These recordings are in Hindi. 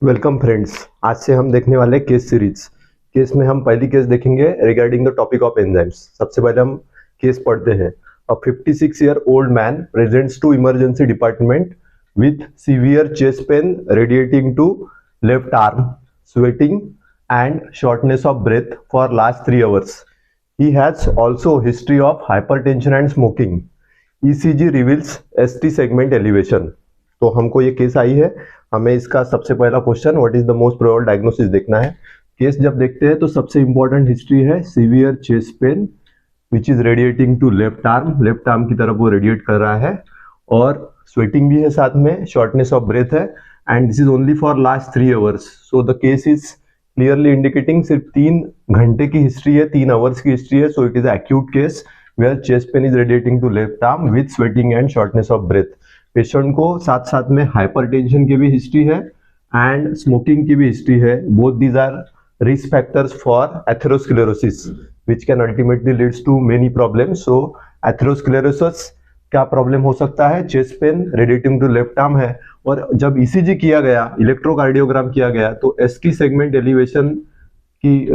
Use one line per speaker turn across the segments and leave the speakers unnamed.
Welcome friends. आज से हम देखने वाले केस सीरीज। केस में हम पहली केस देखेंगे regarding the topic of enzymes. सबसे पहले हम केस पढ़ते हैं। A 56 year old man presents to emergency department with severe chest pain radiating to left arm, sweating and shortness of breath for last 3 hours. He has also history of hypertension and smoking. ECG reveals ST segment elevation. तो हमको ये केस आई है, हमें इसका सबसे पहला question what is the most probable diagnosis देखना है। केस जब देखते हैं तो सबसे इंपॉर्टेंट हिस्ट्री है severe chest pain which is radiating to left arm की तरफ वो रेडिएट कर रहा है, और स्वेटिंग भी है साथ में, शॉर्टनेस ऑफ ब्रेथ है, and this is only for last 3 hours. So the case is clearly indicating सिर्फ 3 घंटे की हिस्ट्री है, 3 hours की हिस्ट्री है. So it is acute case where chest pain is radiating to left arm with sweating and shortness of breath. Patient को साथ साथ में हाइपरटेंशन की भी हिस्ट्री है एंड स्मोकिंग की भी हिस्ट्री है. Both these are risk factors for atherosclerosis which can ultimately leads to many problems. So atherosclerosis क्या प्रॉब्लम हो सकता है? Chest pain radiating to left arm है, और जब ईसीजी किया गया, इलेक्ट्रोकार्डियोग्राम किया गया, तो एसटी सेगमेंट एलिवेशन की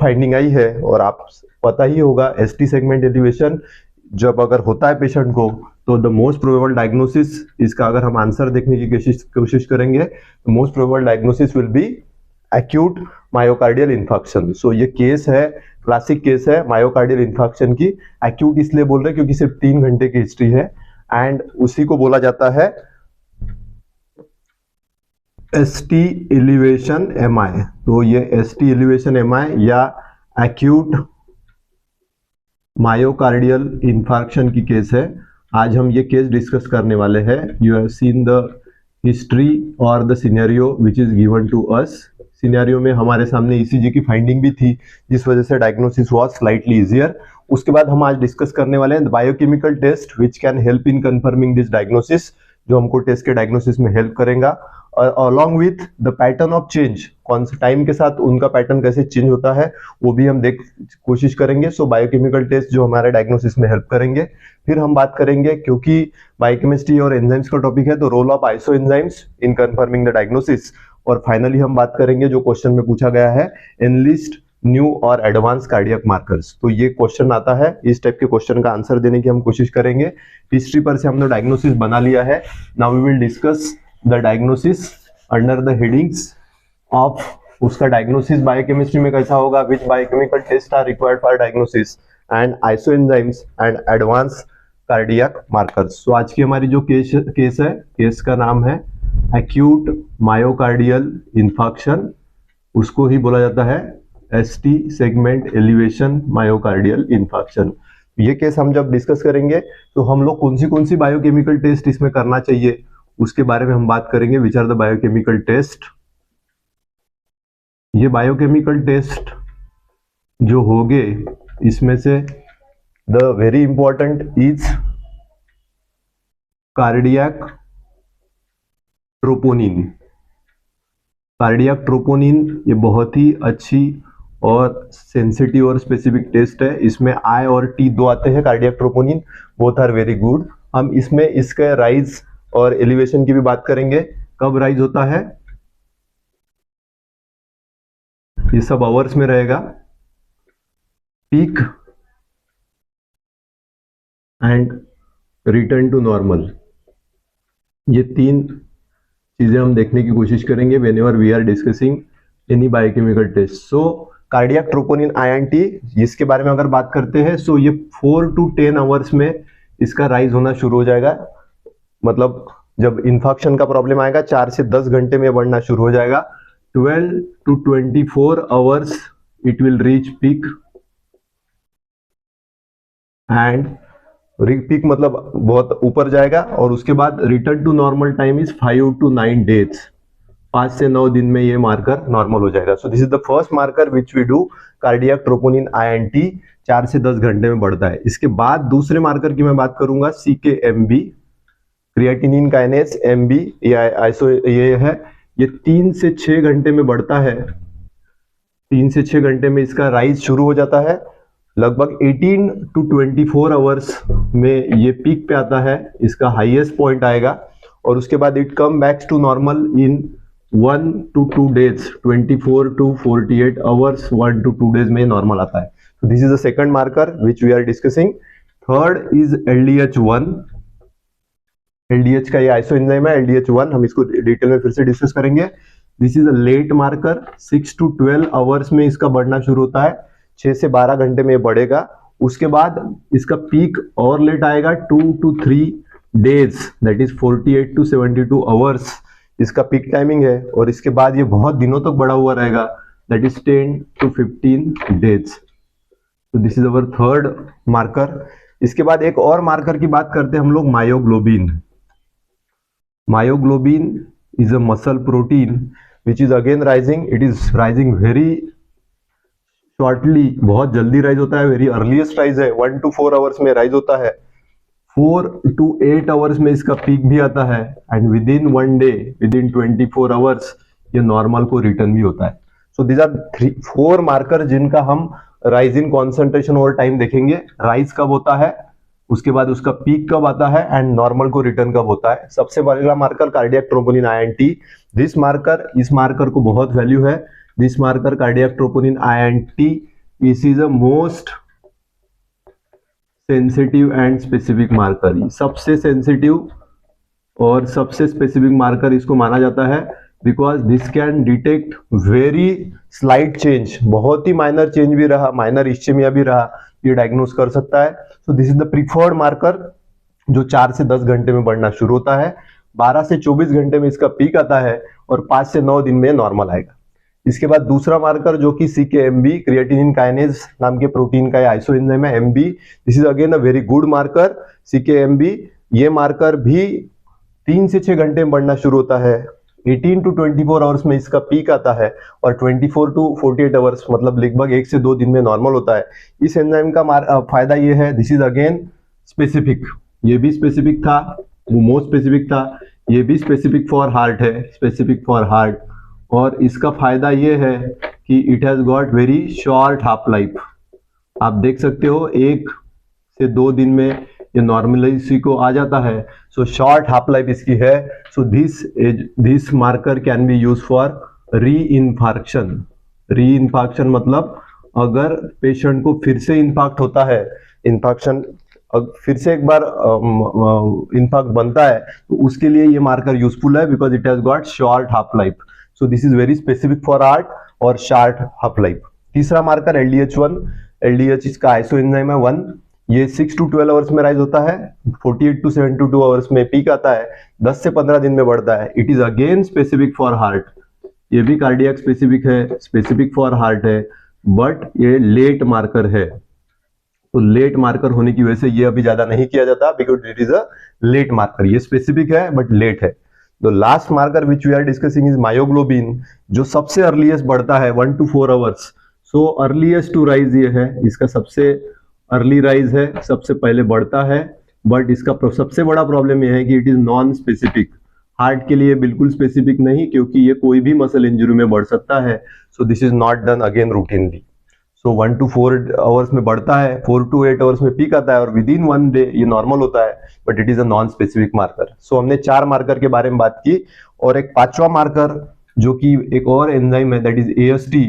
फाइंडिंग आई है. और आप पता ही होगा एसटी सेगमेंट एलिवेशन जब अगर होता है पेशेंट को, तो द मोस्ट प्रोबेबल डायग्नोसिस, इसका अगर हम आंसर देखने की कोशिश करेंगे, तो most probable diagnosis will be acute myocardial infection. So ये केस है, क्लासिक केस है मायोकार्डियल इन्फेक्शन की. एक्यूट इसलिए बोल रहे हैं क्योंकि सिर्फ 3 घंटे की हिस्ट्री है, एंड उसी को बोला जाता है एसटी एलिवेशन एमआई. तो ये एसटी एलिवेशन एमआई या एक्यूट मायोकार्डियल इन्फार्क्शन की केस है. आज हम ये केस डिस्कस करने वाले हैं. You have seen the history और the scenario which is given to us. Scenario में हमारे सामने ईसीजी की फाइंडिंग भी थी, जिस वजह से डायग्नोसिस वाज स्लाइटली इजियर. उसके बाद हम आज डिस्कस करने वाले हैं biochemical test which can help in confirming this diagnosis, जो हमको टेस्ट के डायग्नोसिस में हेल्प करेगा. Along with the pattern of change, कौन से टाइम के साथ उनका पैटर्न कैसे चेंज होता है वो भी हम कोशिश करेंगे. सो बायोकेमिकल टेस्ट जो हमारे डायग्नोसिस में हेल्प करेंगे. फिर हम बात करेंगे, क्योंकि बायोकेमिस्ट्री और एंजाइम्स का टॉपिक है, तो role of iso enzymes in confirming the diagnosis. और फाइनली हम बात करेंगे जो क्वेश्चन में पूछा गया है, एनलिस्ट न्यू और एडवांस कार्डियक मार्कर्स. तो ये क्वेश्चन आता है, इस टाइप के क्वेश्चन का आंसर देने की हम कोशिश करेंगे. हिस्ट्री पर से हमने डायग्नोसिस बना लिया है. Now we will discuss the diagnosis under the headings of उसका डायग्नोसिस बायोकेमिस्ट्री में कैसा होगा, which biochemical test are required for diagnosis, and iso enzymes and advance cardiac markers. So आज की हमारी जो केस है, केस का नाम है एक्यूट मायोकार्डियल इन्फेक्शन. उसको ही बोला जाता है ST segment elevation myocardial infection. ये केस हम जब डिस्कस करेंगे तो हम लोग कौन सी बायोकेमिकल टेस्ट इसमें करना चाहिए उसके बारे में हम बात करेंगे. Which are the biochemical test. ये बायोकेमिकल टेस्ट जो होंगे, इसमें से the very important is cardiac troponin. Cardiac troponin ये बहुत ही अच्छी और सेंसिटिव और स्पेसिफिक टेस्ट है. इसमें आई और टी दो आते हैं. Cardiac troponin both are very good. हम इसमें इसके राइज और एलिवेशन की भी बात करेंगे. कब राइज होता है, ये सब आवर्स में रहेगा. Peak and return to normal, ये 3 चीजें हम देखने की कोशिश करेंगे whenever we are discussing any biochemical test. So cardiac troponin INT, इसके बारे में अगर बात करते हैं, सो ये 4 to 10 hours में इसका राइज होना शुरू हो जाएगा. मतलब जब इन्फेक्शन का प्रॉब्लम आएगा 4 से 10 घंटे में बढ़ना शुरू हो जाएगा. 12 to 24 hours it will reach peak, and peak मतलब बहुत ऊपर जाएगा. और उसके बाद return to normal time is 5 to 9 days. 5 से 9 दिन में ये मार्कर नॉर्मल हो जाएगा. So this is the first marker which we do, cardiac troponin INT 4 से 10 घंटे में बढ़ता है. इसके बाद दूसरे मार्कर की मैं बात करूंगा, CKMB, क्रिएटिनिन काइनेस MB, ये है, ये 3 से 6 घंटे में बढ़ता है. 3 से 6 घंटे में इसका राइज शुरू हो जाता है. लगभग 18 to 24 hours में ये पीक पे आता है, इसका हाईएस्ट पॉइंट आएगा. और उसके बाद it come back to normal in 1 to 2 days, 24 to 48 hours, 1 to 2 days में नॉर्मल आता है. So this is the second marker which we are discussing. Third is LDH1. LDH का ये आइसोएंजाइम है LDH1, हम इसको डिटेल में फिर से डिस्कस करेंगे. This is a late marker. 6 to 12 hours में इसका बढ़ना शुरू होता है, 6 से 12 घंटे में बढ़ेगा. उसके बाद इसका पीक और लेट आएगा, 2 to 3 days, that is 48 to 72 hours इसका पीक टाइमिंग है. और इसके बाद ये बहुत दिनों तक बढ़ा हुआ रहेगा, दैट इज 10 to 15 days. तो this is our third marker. इसके बाद एक और मार्कर की बात करते हैं हम लोग, myoglobin. Myoglobin is a muscle protein which is again rising. It is rising very shortly, बहुत जल्दी राइज होता है, वेरी अर्लीस्ट राइज है, 1 to 4 आवर्स में राइज होता है, 4 to 8 आवर्स में इसका पीक भी आता है, and with in 1 day, with in 24 hours ये नॉर्मल को रिटर्न भी होता है. सो दीज आर 4 मार्कर जिनका हम rise in concentration over time देखेंगे. राइज कब होता है, उसके बाद उसका पीक कब आता है, एंड नॉर्मल को रिटर्न कब होता है. सबसे पहला marker cardiac troponin INT. This marker, इस मार्कर को बहुत वैल्यू है. This marker cardiac troponin INT, this is a most sensitive and specific marker. सबसे सेंसिटिव और सबसे स्पेसिफिक मार्कर इसको माना जाता है, because this can detect very slight change, बहुत ही माइनर चेंज भी रहा, माइनर इश्चेमिया भी रहा, ये डायग्नोस कर सकता है. सो this is the preferred marker जो 4 से 10 घंटे में बढ़ना शुरू होता है, 12 से 24 घंटे में इसका पीक आता है, और 5 से 9 दिन में नॉर्मल आएगा. इसके बाद दूसरा मार्कर जो कि CKMB, क्रिएटिनिन काइनेज नाम के प्रोटीन का आइसोएंजाइम है, MB. This is again a very good marker, CKMB. ये मार्कर भी 3 से 6 घंटे में बढ़ना शुरू होता है, 18 to 24 आवर्स में इसका पीक आता है, और 24 to 48 आवर्स मतलब लगभग 1 से 2 दिन में नॉर्मल होता है. इस एंजाइम का फायदा ये है, दिस इज अगेन स्पेसिफिक. ये भी स्पेसिफिक था, वो मोस्ट स्पेसिफिक था, ये भी स्पेसिफिक फॉर हार्ट है, स्पेसिफिक फॉर हार्ट. और इसका फायदा ये है कि it has got very short half life. आप देख सकते हो 1 से 2 दिन में ये नॉर्मलाइज को आ जाता है. सो शॉर्ट हाफ लाइफ इसकी है. So this marker can be use for री इन्फार्क्शन. री इन्फार्क्शन मतलब अगर पेशेंट को फिर से इन्फार्क्ट होता है, इन्फार्क्शन फिर से एक बार इन्फार्क्ट बनता है, तो उसके लिए ये मार्कर यूजफुल है, because it has got short half life. So this is very specific for heart और शॉर्ट हाफ लाइफ. तीसरा मार्कर LDH1. LDH इसका आइसोएंजाइम है 1. ये 6 to 12 आवर्स में राइज होता है, 48 to 72 आवर्स में पीक आता है, 10 से 15 दिन में बढ़ता है. It is again specific for heart. ये भी कार्डियक स्पेसिफिक है, स्पेसिफिक फॉर हार्ट है, बट ये लेट मार्कर है. तो लेट मार्कर होने की वजह से ये अभी ज्यादा नहीं किया जाता, because it is a late marker. ये स्पेसिफिक है बट लेट है. The last marker which we are discussing is myoglobin, जो सबसे अर्लीस्ट बढ़ता है 1 to 4 hours. So earliest to rise ये है, इसका सबसे अर्ली राइज है, सबसे पहले बढ़ता है, बट इसका सबसे बड़ा प्रॉब्लम यह है कि it is non specific. Heart के लिए बिल्कुल स्पेसिफिक नहीं, क्योंकि ये कोई भी मसल इंजरी में बढ़ सकता है. सो this is not done again routinely. So 1 to 4 hours में बढ़ता है, 4 to 8 आवर्स में पीक आता है, और विद इन 1 डे ये नॉर्मल होता है, but it is a non specific marker. So हमने 4 मार्कर के बारे में बात की, और एक 5वां मार्कर जो कि एक और एंजाइम है, दैट इज AST.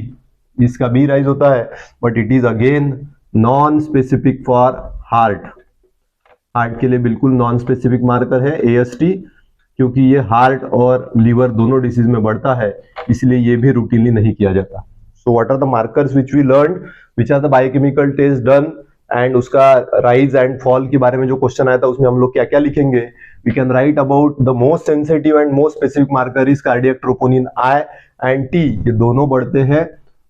इसका भी राइज होता है, but it is again non specific for heart. Heart के लिए बिल्कुल नॉन स्पेसिफिक मार्कर है AST, क्योंकि ये हार्ट और लीवर दोनों डिसीज में बढ़ता है, इसलिए ये भी रूटीनली नहीं किया जाता. So what are the markers which we learn, which are the biochemical test done, and उसका राइज एंड फॉल के बारे में जो क्वेश्चन आया था उसमें हम लोग क्या क्या लिखेंगे. We can write about the most sensitive and most specific marker is cardiac troponin I and T. ये दोनों बढ़ते हैं,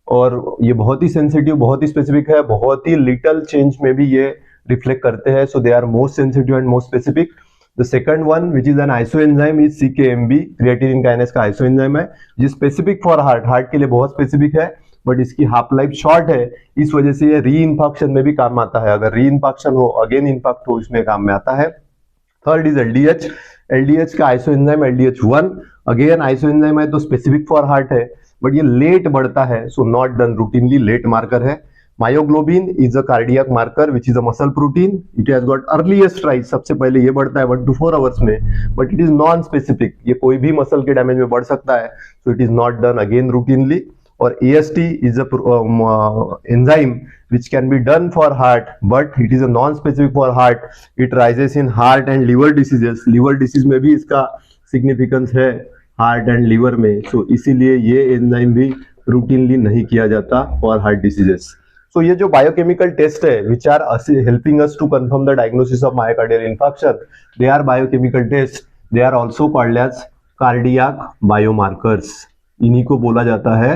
और ये बहुत ही सेंसिटिव, बहुत ही स्पेसिफिक है, बहुत ही लिटल चेंज में भी ये रिफ्लेक्ट करते हैं. So they are most sensitive and most specific. The second one which is an isoenzyme is CKMB, creatinine kinase का आइसोएंजाइम है, जो स्पेसिफिक फॉर हार्ट. हार्ट के लिए बहुत स्पेसिफिक है, बट इसकी हाफ लाइफ शॉर्ट है, इस वजह से ये री इन्फार्क्शन में भी काम आता है. अगर री इन्फार्क्शन हो, अगेन इन्फार्क्ट हो, इसमें काम में आता है. Third is LDH. LDH का आइसोएंजाइम LDH1, अगेन आइसोएंजाइम है तो स्पेसिफिक फॉर हार्ट है, बट ये लेट बढ़ता है, so not done routinely, late marker है. Myoglobin is a cardiac marker which is a muscle protein. It has got earliest rise, सबसे पहले ये बढ़ता है 1 to 4 आवर्स में, but it is non specific. ये कोई भी मसल के डैमेज में बढ़ सकता है, so it is not done again routinely. और AST is a enzyme which can be done for heart, but it is a non-specific for heart. It rises in heart and liver diseases. liver disease में भी इसका significance है heart and liver में, so इसीलिए ये enzyme भी routinely नहीं किया जाता for heart diseases. So ये जो biochemical test है which are helping us to confirm the diagnosis of myocardial infarction, they are biochemical tests. They are also called as cardiac biomarkers. इन्हीं को बोला जाता है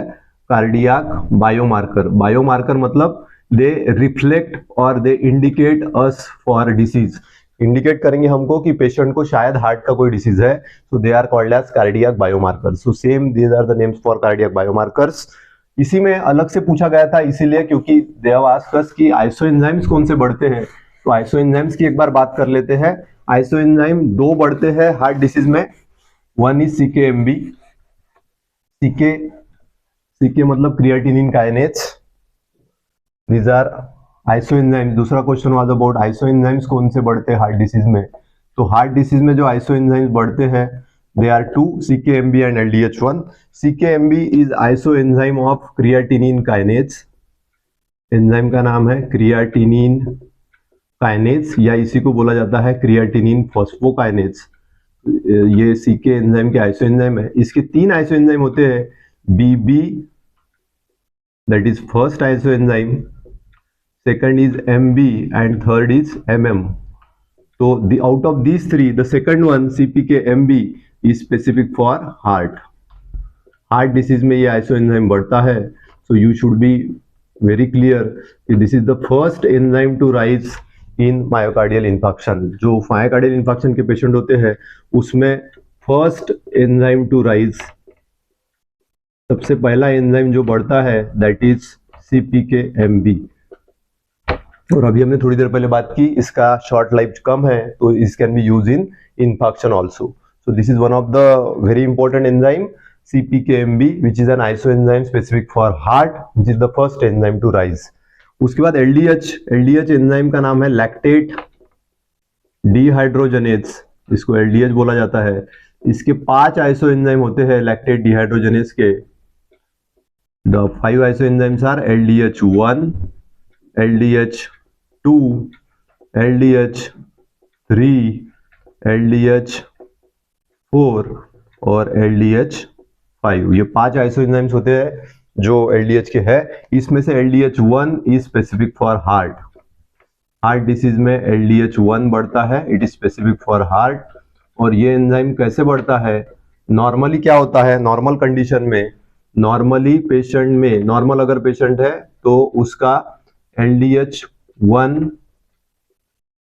कार्डियक बायोमार्कर. बायोमार्कर मतलब दे रिफ्लेक्ट और they indicate us for disease. Indicate करेंगे हमको कि पेशेंट को शायद हार्ट का कोई डिसीज है, so they are called as cardiac biomarkers. So same these are the names for cardiac biomarkers. इसी में अलग से पूछा गया था इसीलिए क्योंकि दे हैव आस्क्ड अस कि आइसोएंजाइम्स कौन से बढ़ते हैं. तो आइसोएंजाइम्स की एक बार बात कर लेते हैं. आइसोएंजाइम दो बढ़ते हैं हार्ट डिसीज में. One is CKMB. CK मतलब creatinine kinase. These are isoenzymes. दूसरा क्वेश्चन वाज अबाउट आइसोएंजाइम्स कौन से बढ़ते हैं हार्ट डिसीज में. तो हार्ट डिसीज में जो आइसोएंजाइम्स बढ़ते हैं they are two, CKMB and LDH1. CKMB is isoenzyme of creatinine kinase. Enzyme का नाम है क्रिएटिनिन काइनेज या इसी को बोला जाता है क्रिएटिनिन फॉस्फोकाइनेज. ये CK एंजाइम के आइसोएंजाइम है. इसके तीन आइसोएंजाइम होते हैं. BB that is first isoenzyme, second is MB and third is MM. So out of these three, the second one CPK-MB is specific for heart. Heart disease में ये isoenzyme बढ़ता है. So you should be very clear that this is the first enzyme to rise in myocardial infarction. जो myocardial infarction के पेशेंट होते हैं उसमें first enzyme to rise, सबसे पहला एंजाइम जो बढ़ता है दैट इज CPK-MB. और अभी हमने थोड़ी देर पहले बात की इसका शॉर्ट लाइफ कम है तो इस can be use in infection also. So this is one of the very important enzyme CPK-MB which is an iso enzyme specific for heart which is the first enzyme to rise. उसके बाद LDH एंजाइम का नाम है लैक्टेट डिहाइड्रोजनेज. इसको LDH बोला जाता है. इसके 5 आइसो एंजाइम होते हैं लैक्टेट डिहाइड्रोजनेज के. The 5 isoenzymes are LDH1, LDH2, LDH3, LDH4 और LDH5. ये 5 आइसोएंजाइम्स होते हैं जो LDH के है. इसमें से LDH1 is specific for heart. Heart disease में LDH1 बढ़ता है. It is specific for heart. और ये एंजाइम कैसे बढ़ता है? नॉर्मली क्या होता है नॉर्मल कंडीशन में, नॉर्मली पेशेंट में, नॉर्मल अगर पेशेंट है तो उसका LDH1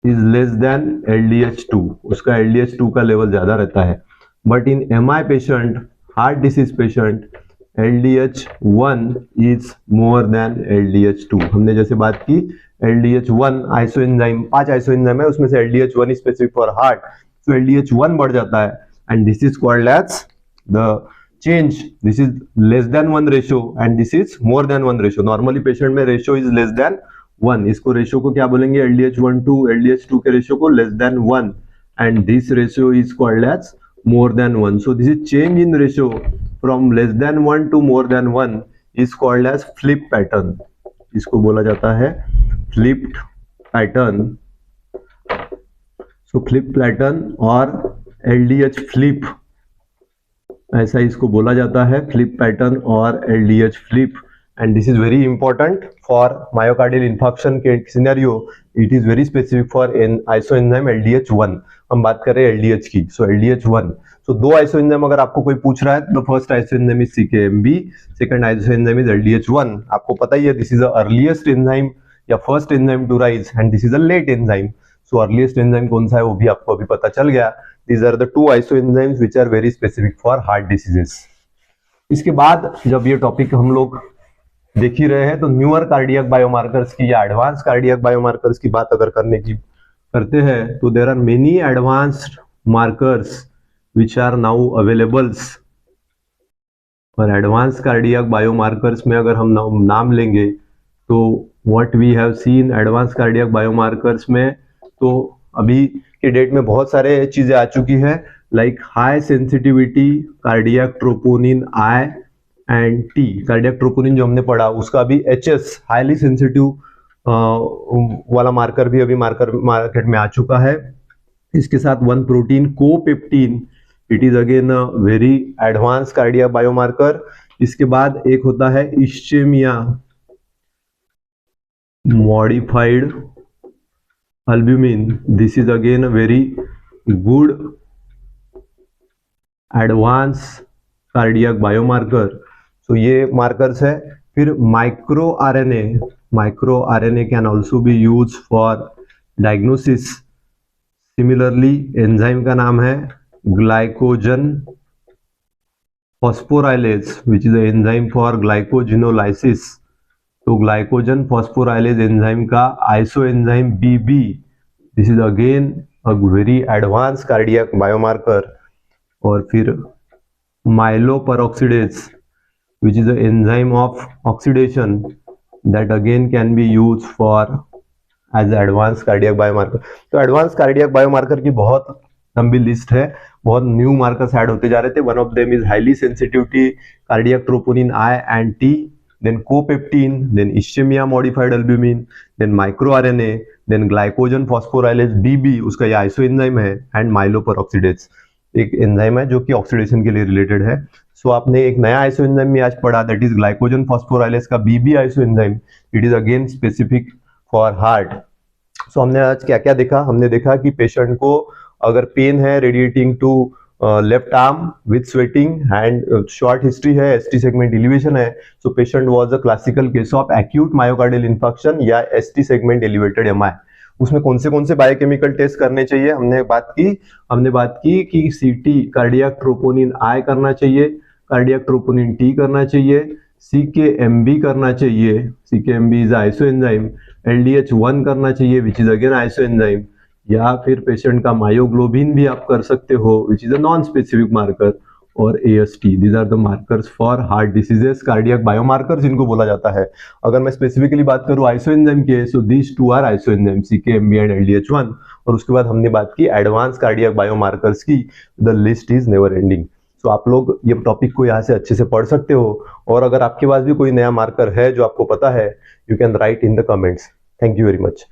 is less than LDH2. उसका LDH2 का लेवल ज्यादा रहता है. But in MI patient, heart disease patient, LDH1 is more than LDH2. हमने जैसे बात की LDH1 आइसोएंजाइम, 5 आइसोएंजाइम है उसमें से LDH1 is specific for heart. तो LDH1 बढ़ जाता है and this is called as the change. This is less than 1 ratio and this is more than 1 ratio. Normally patient में ratio is less than 1. इसको ratio को क्या बोलेंगे? LDH1 to LDH2 के ratio को less than 1 and this ratio is called as more than 1. So this is change in ratio from less than 1 to more than 1 is called as flip pattern. इसको बोला जाता है flipped pattern. So flip pattern और LDH flip ऐसा इसको बोला जाता है फ्लिप पैटर्न और LDH flip. And this is very important for myocardial infection के scenario. It is very specific for isoenzyme LDH1. हम बात कर रहे हैं LDH की. सो LDH1. सो दो आइसोएंजाइम अगर आपको कोई पूछ रहा है तो first isoenzyme is CKMB, second isoenzyme is LDH1. आपको पता ही है this is the earliest enzyme या first enzyme to rise and this is a late enzyme. So earliest enzyme कौन सा है वो भी आपको अभी पता चल गया. These are the 2 isoenzymes which are very specific for heart diseases. इसके बाद जब ये टॉपिक हम लोग देख ही रहे हैं तो न्यूअर कार्डियक बायोमार्कर्स की या एडवांस कार्डियक बायोमार्कर्स की बात अगर करते हैं तो there are many advanced markers which are now availables. और एडवांस कार्डियक बायोमार्कर्स में अगर हम नाम लेंगे तो what we have seen advance cardiac biomarkers में, तो अभी के डेट में बहुत सारे चीजें आ चुकी है, like high sensitivity cardiac troponin I and T. Cardiac troponin जो हमने पढ़ा उसका भी HS हाईली सेंसिटिव वाला मार्कर भी अभी मार्केट में आ चुका है। इसके साथ one protein copeptin, it is again a very advance cardiac biomarker. इसके बाद एक होता है ischaemia modified albumin, this is again a very good advance cardiac biomarker. तो ये मार्कर्स है। फिर micro RNA can also be use for diagnosis. Similarly enzyme का नाम है glycogen phosphorylase which is a enzyme for glycogenolysis. तो ग्लाइकोजन फॉस्फोराइलेज एंजाइम का iso enzyme BB, this is again a very advance cardiac biomarker. और फिर माइलोपेरोक्सीडेज which is the enzyme of oxidation that again can be used for as advanced cardiac biomarker। तो advanced cardiac biomarker की बहुत लंबी लिस्ट है, बहुत न्यू मार्कर्स ऐड होते जा रहे थे। One of them is highly sensitivity cardiac troponin I and T, then copeptin, then ischemia modified albumin, then microRNA, then glycogen phosphorylase BB, उसका ये आइसो एंजाइम है, एंड माइलोपेरोक्सीडेज एक एंजाइम है जो कि ऑक्सीडेशन के लिए रिलेटेड है। सो आपने एक नया आइसो एंजाइम भी आज पढ़ा, दैट इज ग्लाइकोजन फॉस्फोराइलेज का BB iso enzyme, it is again specific for heart. So हमने आज क्या क्या देखा? हमने देखा कि पेशेंट को अगर पेन है radiating to left arm with sweating and short history है, ST सेगमेंट एलिवेशन है, so patient was a classical case of acute myocardial infarction या ST सेगमेंट एलिवेटेड MI। उसमें कौन से बायोकेमिकल टेस्ट करने चाहिए हमने बात की कि CT कार्डियक ट्रोपोनिन I करना चाहिए, कार्डियक ट्रोपोनिन T करना चाहिए, CKMB करना चाहिए, CKMB is iso enzyme, LDH1 करना चाहिए which is again iso enzyme, या फिर पेशेंट का मायोग्लोबिन भी आप कर सकते हो which is a non specific marker, और AST। These are the markers for heart diseases, cardiac biomarkers इनको बोला जाता है। अगर मैं स्पेसिफिकली बात करूं आइसो एंजाइम के, so these two are iso enzyme CKMB and LDH1। और उसके बाद हमने बात की एडवांस कार्डियक बायोमार्कर्स की, the list is never ending. So आप लोग ये टॉपिक को यहाँ से अच्छे से पढ़ सकते हो, और अगर आपके पास भी कोई नया मार्कर है जो आपको पता है, you can write in the comments. Thank you very much.